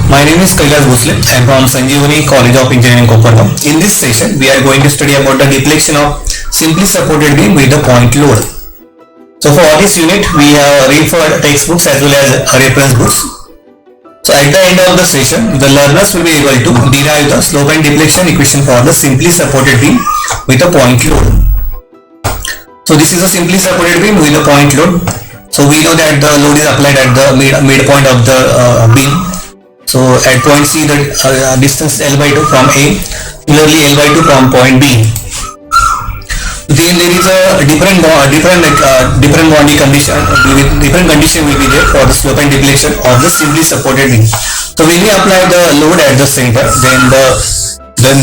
My name is Kailash Bhosle. I am from Sanjeevani College of Engineering, Kopargaon. In this session, we are going to study about the deflection of simply supported beam with the point load. So for this unit, we have referred textbooks as well as reference books. So at the end of the session, the learners will be able to derive the slope and deflection equation for the simply supported beam with a point load. So this is a simply supported beam with a point load. So we know that the load is applied at the midpoint of the beam. So at point C, the distance L by 2 from A, similarly L by 2 from point B. Then there is a different boundary condition. Different condition will be there for the slope and deflection of the simply supported beam. So when we apply the load at the center, then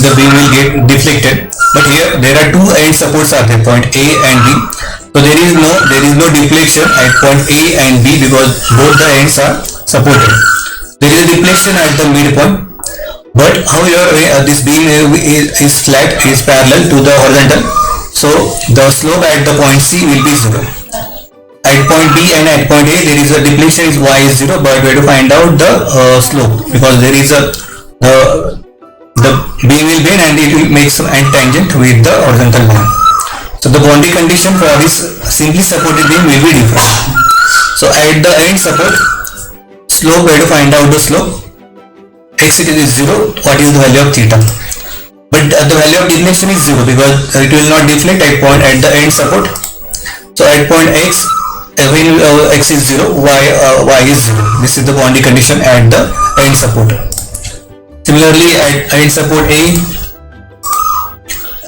the beam will get deflected. But here there are two end supports are there, point A and B. So there is no deflection at point A and B because both the ends are supported. There is a deflection at the midpoint, but however this beam is flat, is parallel to the horizontal, so the slope at the point C will be 0. At point B and at point A there is a deflection is y is 0, but we have to find out the slope because there is the beam will bend and it will make some end tangent with the horizontal line. So the boundary condition for this simply supported beam will be different. So at the end support, slope, we have to find out the slope. X it is 0, what is the value of theta? But the value of deflection is 0 because it will not deflect at the end support. So at point X, when X is 0, Y is 0. This is the boundary condition at the end support. Similarly at end support A,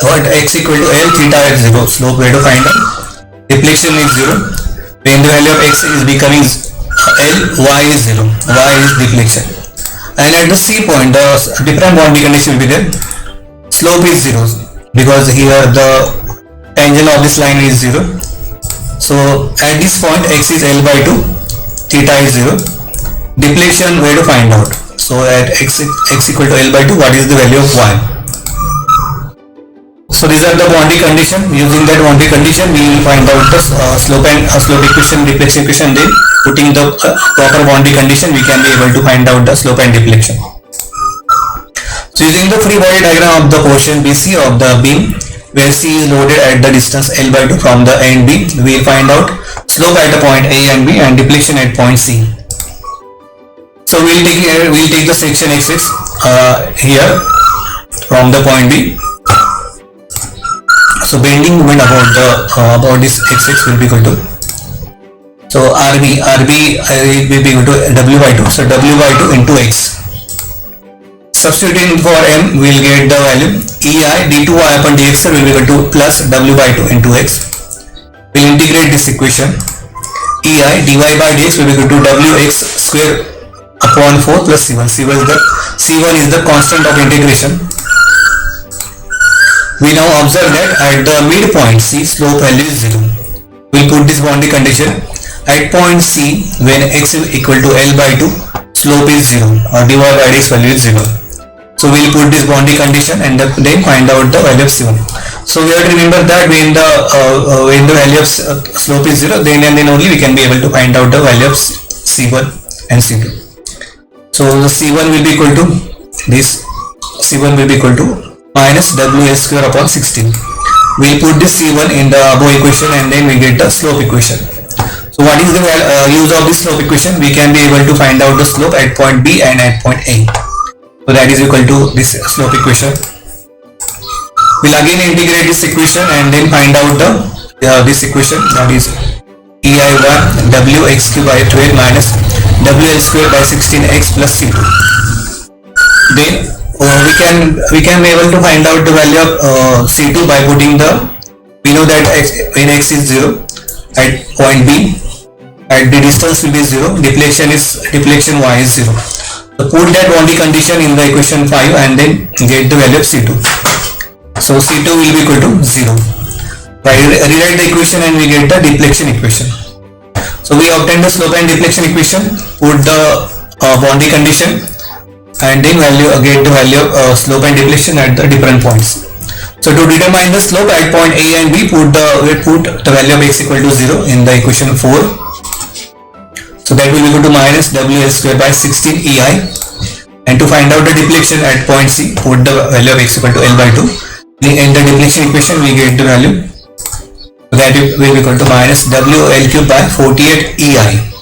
what X equal to L, theta is 0. Slope we have to find out. Deflection is 0. When the value of X is becoming L, Y is 0. Y is deflection. And at the C point, the different boundary condition will be there. Slope is 0 because here the tangent of this line is 0. So at this point, X is L by 2, theta is 0. Deflection we have to find out. So at X equal to L by 2, what is the value of Y? So these are the boundary condition. Using that boundary condition, we will find out the slope equation, deflection equation. Then putting the proper boundary condition, we can be able to find out the slope and deflection. So using the free body diagram of the portion BC of the beam, where C is loaded at the distance L by 2 from the end B, we will find out slope at the point A and B and deflection at point C. So we'll take the section XX here from the point B. So bending moment about this XX will be equal to, so RB will be equal to W by 2. So W by 2 into X. Substituting for M, we will get the value EI d2y upon dx will be equal to plus W by 2 into X. We will integrate this equation. EI dy by dx will be equal to Wx square upon 4 plus C1. C1 is the constant of integration. We now observe that at the midpoint C, slope value is 0. We will put this boundary condition. At point C, when X is equal to L by 2, slope is 0 or dy by dx value is 0. So we will put this boundary condition and then find out the value of C1. So we have to remember that when the value of slope is 0, then and then only we can be able to find out the value of C1 and C2. So the C1 will be equal to this. C1 will be equal to minus WL square upon 16. We will put this C1 in the above equation and then we get the slope equation. So what is the use of this slope equation? We can be able to find out the slope at point B and at point A. So that is equal to this slope equation. We'll again integrate this equation and then find out this equation, that is EI1 Wx cube by 12 minus WL square by 16x plus C2. Then we can be able to find out the value of C2 by putting we know that when X is 0 at point B, at the distance will be 0, deflection Y is 0. So put that boundary condition in the equation 5 and then get the value of C2. So C2 will be equal to 0. Rewrite the equation and we get the deflection equation. So we obtain the slope and deflection equation, put the boundary condition and then get the value of slope and deflection at the different points. So to determine the slope at point A and B, we put the value of X equal to 0 in the equation 4. So that will be equal to minus WL square by 16 EI And to find out the deflection at point C, put the value of x equal to L by 2. In the deflection equation, we get the value that will be equal to minus WL cube by 48 EI.